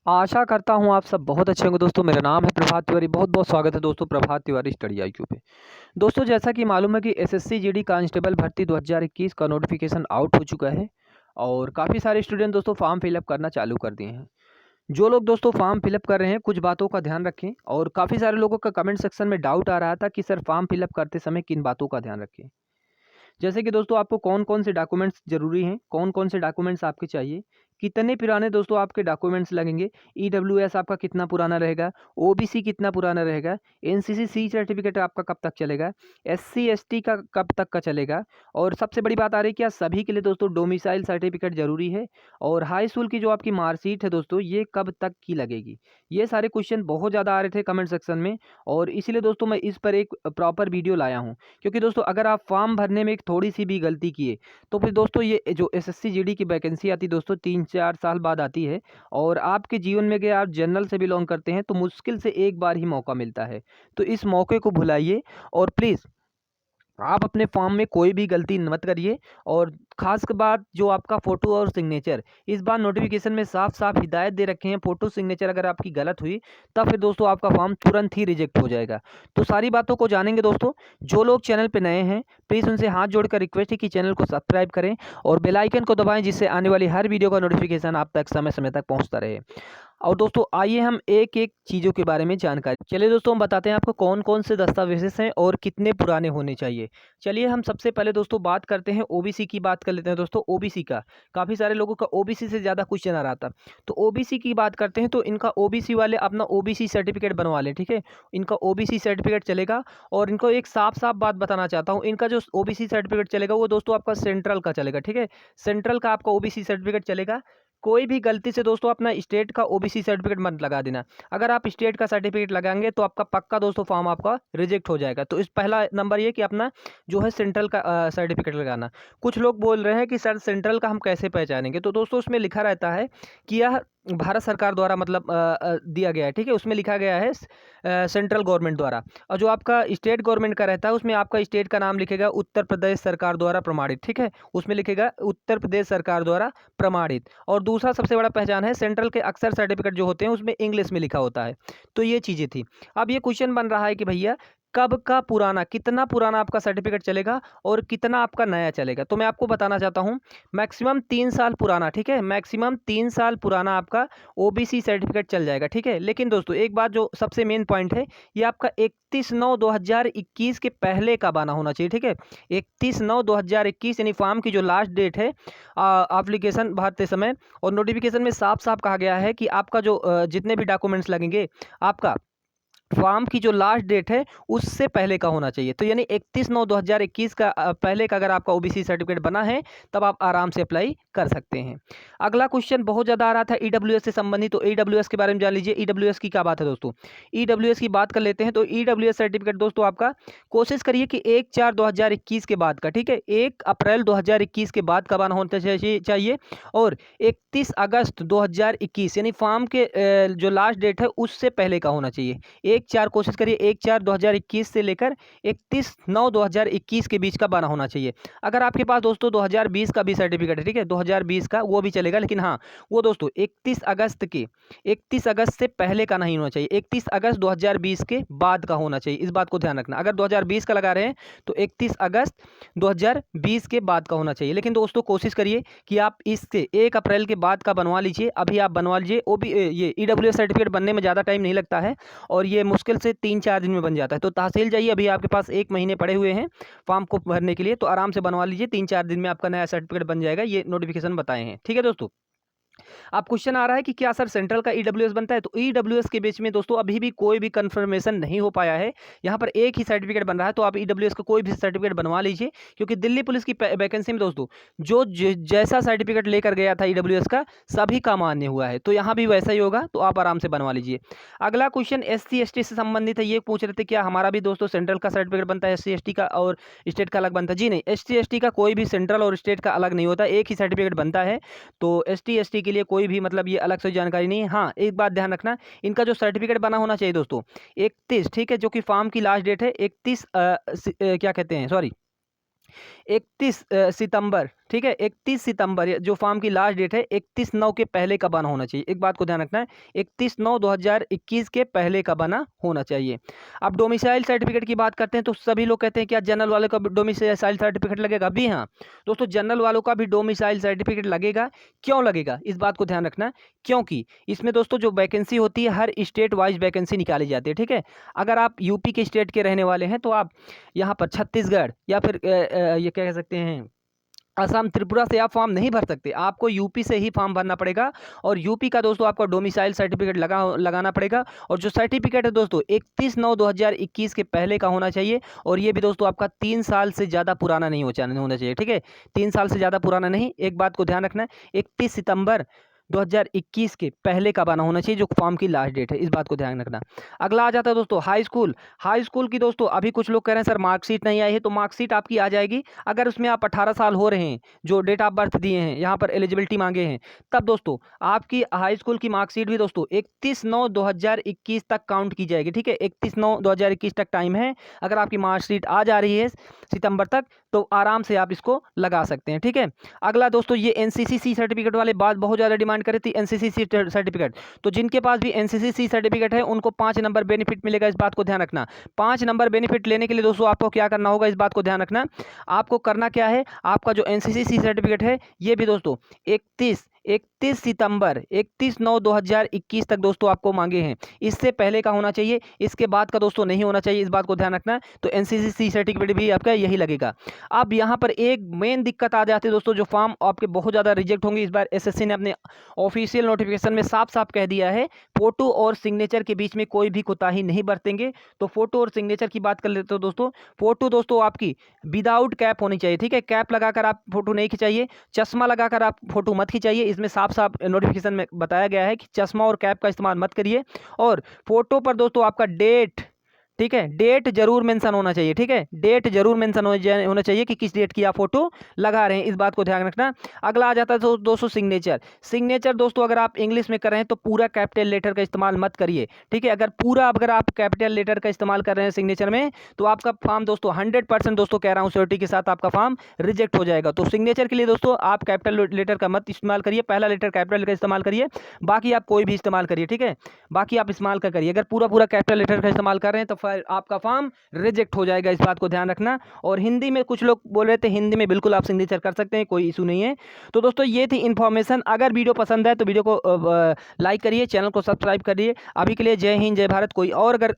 आशा करता हूँ आप सब बहुत अच्छे होंगे दोस्तों। मेरा नाम है प्रभात तिवारी। बहुत बहुत स्वागत है दोस्तों प्रभात तिवारी स्टडी आईक्यू पे। दोस्तों जैसा कि मालूम है कि एसएससी जीडी कांस्टेबल भर्ती 2021 का नोटिफिकेशन आउट हो चुका है और काफ़ी सारे स्टूडेंट दोस्तों फॉर्म फिलअप करना चालू कर दिए हैं। जो लोग दोस्तों फॉर्म फिलअप कर रहे हैं कुछ बातों का ध्यान रखें। और काफ़ी सारे लोगों का कमेंट सेक्शन में डाउट आ रहा था कि सर फॉर्म फिलअप करते समय किन बातों का ध्यान रखें। जैसे कि दोस्तों आपको कौन कौन से डॉक्यूमेंट्स ज़रूरी हैं, कौन कौन से डॉक्यूमेंट्स आपके चाहिए, कितने पुराने दोस्तों आपके डॉक्यूमेंट्स लगेंगे, ईडब्ल्यूएस आपका कितना पुराना रहेगा, ओबीसी कितना पुराना रहेगा, एनसीसी सी सर्टिफिकेट आपका कब तक चलेगा, एससी एसटी का कब तक का चलेगा। और सबसे बड़ी बात आ रही है क्या सभी के लिए दोस्तों डोमिसाइल सर्टिफिकेट ज़रूरी है, और हाई स्कूल की जो आपकी मार्कशीट है दोस्तों ये कब तक की लगेगी। ये सारे क्वेश्चन बहुत ज़्यादा आ रहे थे कमेंट सेक्शन में और इसीलिए दोस्तों मैं इस पर एक प्रॉपर वीडियो लाया हूँ। क्योंकि दोस्तों अगर आप फॉर्म भरने में एक थोड़ी सी भी गलती किए तो फिर दोस्तों ये जो एसएससी जीडी की वैकेंसी आती है दोस्तों 3-4 साल बाद आती है। और आपके जीवन में अगर आप जनरल से बिलोंग करते हैं तो मुश्किल से एक बार ही मौका मिलता है। तो इस मौके को भुलाइए और प्लीज़ आप अपने फॉर्म में कोई भी गलती मत करिए। और खास के बात जो आपका फ़ोटो और सिग्नेचर, इस बार नोटिफिकेशन में साफ साफ हिदायत दे रखे हैं, फ़ोटो सिग्नेचर अगर आपकी गलत हुई तब फिर दोस्तों आपका फॉर्म तुरंत ही रिजेक्ट हो जाएगा। तो सारी बातों को जानेंगे दोस्तों। जो लोग चैनल पे नए हैं प्लीज़ उनसे हाथ जोड़कर रिक्वेस्ट है कि चैनल को सब्सक्राइब करें और बेल आइकन को दबाएं, जिससे आने वाली हर वीडियो का नोटिफिकेशन आप तक समय समय तक पहुँचता रहे। और दोस्तों आइए हम एक एक चीज़ों के बारे में जानकारी चलिए दोस्तों हम बताते हैं आपको कौन कौन से दस्तावेज़ हैं और कितने पुराने होने चाहिए। चलिए हम सबसे पहले दोस्तों बात करते हैं ओबीसी की। बात कर लेते हैं दोस्तों ओबीसी का। काफ़ी सारे लोगों का ओबीसी से ज़्यादा क्वेश्चन आ रहा था। तो ओबीसी की बात करते हैं तो इनका ओबीसी वाले अपना ओबीसी सर्टिफिकेट बनवा लें, ठीक है। इनका ओबीसी सर्टिफिकेट चलेगा। और इनको एक साफ साफ बात बताना चाहता हूँ, इनका जो ओबीसी सर्टिफिकेट चलेगा वो दोस्तों आपका सेंट्रल का चलेगा, ठीक है। सेंट्रल का आपका ओबीसी सर्टिफिकेट चलेगा। कोई भी गलती से दोस्तों अपना स्टेट का ओबीसी सर्टिफिकेट मत लगा देना। अगर आप स्टेट का सर्टिफिकेट लगाएंगे तो आपका पक्का दोस्तों फॉर्म आपका रिजेक्ट हो जाएगा। तो इस पहला नंबर ये कि अपना जो है सेंट्रल का सर्टिफिकेट लगाना। कुछ लोग बोल रहे हैं कि सर सेंट्रल का हम कैसे पहचानेंगे, तो दोस्तों उसमें लिखा रहता है कि यह भारत सरकार द्वारा मतलब दिया गया है, ठीक है। उसमें लिखा गया है सेंट्रल गवर्नमेंट द्वारा। और जो आपका स्टेट गवर्नमेंट का रहता है उसमें आपका स्टेट का नाम लिखेगा उत्तर प्रदेश सरकार द्वारा प्रमाणित, ठीक है। उसमें लिखेगा उत्तर प्रदेश सरकार द्वारा प्रमाणित। और दूसरा सबसे बड़ा पहचान है सेंट्रल के अक्सर सर्टिफिकेट जो होते हैं उसमें इंग्लिश में लिखा होता है। तो ये चीज़ें थी। अब ये क्वेश्चन बन रहा है कि भैया कब का पुराना, कितना पुराना आपका सर्टिफिकेट चलेगा और कितना आपका नया चलेगा। तो मैं आपको बताना चाहता हूँ मैक्सिमम 3 साल पुराना, ठीक है। मैक्सिमम 3 साल पुराना आपका ओबीसी सर्टिफिकेट चल जाएगा, ठीक है। लेकिन दोस्तों एक बात जो सबसे मेन पॉइंट है, ये आपका 31/9/2021 के पहले का बना होना चाहिए, ठीक है। 31/9/2021 यानी फॉर्म की जो लास्ट डेट है एप्लीकेशन भरते समय। और नोटिफिकेशन में साफ साफ कहा गया है कि आपका जो जितने भी डॉक्यूमेंट्स लगेंगे आपका फॉर्म की जो लास्ट डेट है उससे पहले का होना चाहिए। तो यानी 31/9/2021 का पहले का अगर आपका ओबीसी सर्टिफिकेट बना है तब आप आराम से अप्लाई कर सकते हैं। अगला क्वेश्चन बहुत ज़्यादा आ रहा था ईडब्ल्यूएस से संबंधित। तो ईडब्ल्यूएस के बारे में जान लीजिए। ईडब्ल्यूएस की क्या बात है दोस्तों। ईडब्ल्यूएस की बात कर लेते हैं। तो ईडब्ल्यूएस सर्टिफिकेट दोस्तों आपका कोशिश करिए कि 1/4/2021 के बाद का, ठीक है। 1 अप्रैल 2021 के बाद का बना होना चाहिए। और 31 अगस्त 2021 यानी फॉर्म के जो लास्ट डेट है उससे पहले का होना चाहिए। 1/4 कोशिश करिए 1/4/2021 से लेकर 31/9/2021 के बीच का बना होना चाहिए। अगर आपके पास दोस्तों 2020 का भी सर्टिफिकेट है, ठीक है, 2020 का वो भी चलेगा। लेकिन हाँ वो दोस्तों 31 अगस्त से पहले का नहीं होना चाहिए, 31 अगस्त 2020 के बाद का होना चाहिए। इस बात को ध्यान रखना। अगर 2020 का लगा रहे हैं तो 31 अगस्त 2020 के बाद का होना चाहिए। लेकिन दोस्तों कोशिश करिए कि आप इससे 1 अप्रैल के बाद का बनवा लीजिए। अभी आप बनवा लीजिए। वो भी ये ईडब्ल्यूएस सर्टिफिकेट बनने में ज़्यादा टाइम नहीं लगता है और ये मुश्किल से 3-4 दिन में बन जाता है। तो तहसील जाइए, अभी आपके पास 1 महीने पड़े हुए हैं फॉर्म को भरने के लिए, तो आराम से बनवा लीजिए। 3-4 दिन में आपका नया सर्टिफिकेट बन जाएगा। ये नोटिफिकेशन बताए हैं, ठीक है दोस्तों। अब क्वेश्चन आ रहा है कि क्या सर सेंट्रल का ईडब्ल्यूएस बनता है। तो ईडब्ल्यूएस के बीच में दोस्तों अभी भी कोई भी कंफर्मेशन नहीं हो पाया है। यहाँ पर एक ही सर्टिफिकेट बन रहा है। तो आप ईडब्ल्यूएस का कोई भी सर्टिफिकेट बनवा लीजिए, क्योंकि दिल्ली पुलिस की वैकेंसी में दोस्तों जो जैसा सर्टिफिकेट लेकर गया था ईडब्ल्यूएस का सभी का मान्य हुआ है। तो यहाँ भी वैसा ही होगा, तो आप आराम से बनवा लीजिए। अगला क्वेश्चन एससी एसटी से संबंधित है। ये पूछ रहे थे क्या हमारा भी दोस्तों सेंट्रल का सर्टिफिकेट बनता है, एससी एसटी का और स्टेट का अलग बनता है। जी नहीं, एससी एसटी का कोई भी सेंट्रल और स्टेट का अलग नहीं होता, एक ही सर्टिफिकेट बनता है। तो एसटी एसटी के लिए कोई भी मतलब ये अलग से जानकारी नहीं है। हाँ एक बात ध्यान रखना, इनका जो सर्टिफिकेट बना होना चाहिए दोस्तों 31, ठीक है, जो कि फॉर्म की लास्ट डेट है 31 क्या कहते हैं, सॉरी 31 सितंबर, ठीक है, 31 सितंबर जो फॉर्म की लास्ट डेट है 31/9 के पहले का बना होना चाहिए। एक बात को ध्यान रखना है, 31/9/2021 के पहले का बना होना चाहिए। अब डोमिसाइल सर्टिफिकेट की बात करते हैं तो सभी लोग कहते हैं क्या जनरल वाले का डोमिसाइल सर्टिफिकेट लगेगा? भी हाँ दोस्तों, जनरल वालों का भी डोमिसाइल सर्टिफिकेट लगेगा। क्यों लगेगा, इस बात को ध्यान रखना है, क्योंकि इसमें दोस्तों जो वैकेंसी होती है हर स्टेट वाइज वैकेंसी निकाली जाती है, ठीक है। अगर आप यूपी के स्टेट के रहने वाले हैं तो आप यहाँ पर छत्तीसगढ़ या फिर ये क्या कह सकते हैं असम, त्रिपुरा से आप फॉर्म नहीं भर सकते, आपको यूपी से ही फॉर्म भरना पड़ेगा। और यूपी का दोस्तों आपको डोमिसाइल सर्टिफिकेट लगाना पड़ेगा। और जो सर्टिफिकेट है दोस्तों 31/9/2021 के पहले का होना चाहिए। और ये भी दोस्तों आपका 3 साल से ज़्यादा पुराना नहीं होना चाहिए, ठीक है। 3 साल से ज़्यादा पुराना नहीं। एक बात को ध्यान रखना है, 31 सितंबर 2021 के पहले का बना होना चाहिए जो फॉर्म की लास्ट डेट है, इस बात को ध्यान रखना। अगला आ जाता है दोस्तों हाई स्कूल। हाई स्कूल की दोस्तों अभी कुछ लोग कह रहे हैं सर मार्कशीट नहीं आई है, तो मार्कशीट आपकी आ जाएगी अगर उसमें आप 18 साल हो रहे हैं, जो डेट ऑफ बर्थ दिए हैं यहाँ पर एलिजिबिलिटी मांगे हैं, तब दोस्तों आपकी हाई स्कूल की मार्कशीट भी दोस्तों 31/9/2021 तक काउंट की जाएगी, ठीक है। 31/9/2021 तक टाइम है। अगर आपकी मार्कशीट आ जा रही है सितंबर तक तो आराम से आप इसको लगा सकते हैं, ठीक है। अगला दोस्तों ये एनसीसी सर्टिफिकेट वाले बात बहुत ज़्यादा डिमांड करे थी, एनसीसी सर्टिफिकेट। तो जिनके पास भी एनसीसी सर्टिफिकेट है उनको 5 नंबर बेनिफिट मिलेगा, इस बात को ध्यान रखना। 5 नंबर बेनिफिट लेने के लिए दोस्तों आपको क्या करना होगा, इस बात को ध्यान रखना। आपको करना क्या है, आपका जो एनसीसी सर्टिफिकेट है ये भी दोस्तों 31 सितंबर 31/9/2021 तक दोस्तों आपको मांगे हैं। इससे पहले का होना चाहिए, इसके बाद का दोस्तों नहीं होना चाहिए, इस बात को ध्यान रखना। तो एनसीसी सर्टिफिकेट भी आपका यही लगेगा। अब यहाँ पर एक मेन दिक्कत आ जाती है दोस्तों, जो फॉर्म आपके बहुत ज़्यादा रिजेक्ट होंगे। इस बार एसएससी ने अपने ऑफिशियल नोटिफिकेशन में साफ साफ कह दिया है फोटो और सिग्नेचर के बीच में कोई भी कोताही नहीं बरतेंगे। तो फोटो और सिग्नेचर की बात कर लेते हो दोस्तों। फोटो दोस्तों आपकी विदाउट कैप होनी चाहिए, ठीक है। कैप लगाकर आप फोटो नहीं खिंचाइए, चश्मा लगाकर आप फोटो मत खिंचाइए। इसमें साफ साफ नोटिफिकेशन में बताया गया है कि चश्मा और कैप का इस्तेमाल मत करिए। और फोटो पर दोस्तों आपका डेट, ठीक है, डेट जरूर मेंशन होना चाहिए, ठीक है। डेट जरूर मेंशन होना चाहिए कि किस डेट की आप फोटो लगा रहे हैं, इस बात को ध्यान रखना। अगला आ जाता है दोस्तों सिग्नेचर। सिग्नेचर दोस्तों अगर आप इंग्लिश में कर रहे हैं तो पूरा कैपिटल लेटर का इस्तेमाल मत करिए, ठीक है। अगर आप कैपिटल लेटर का इस्तेमाल कर रहे हैं सिग्नेचर में तो आपका फॉर्म दोस्तों 100% दोस्तों कह रहा हूँ श्योरिटी के साथ आपका फॉर्म रिजेक्ट हो जाएगा। तो सिग्नेचर के लिए दोस्तों आप कैपिटल लेटर का मत इस्तेमाल करिए, पहला लेटर कैपिटल का इस्तेमाल करिए, बाकी आप कोई भी इस्तेमाल करिए, ठीक है। बाकी आप इस्तेमाल का करिए, अगर पूरा कैपिटल लेटर का इस्तेमाल कर रहे हैं तो आपका फॉर्म रिजेक्ट हो जाएगा, इस बात को ध्यान रखना। और हिंदी में कुछ लोग बोल रहे थे, हिंदी में बिल्कुल आप सिग्नेचर कर सकते हैं, कोई इशू नहीं है। तो दोस्तों ये थी इन्फॉर्मेशन। अगर वीडियो पसंद है तो वीडियो को लाइक करिए, चैनल को सब्सक्राइब करिए। अभी के लिए जय हिंद जय भारत। कोई और अगर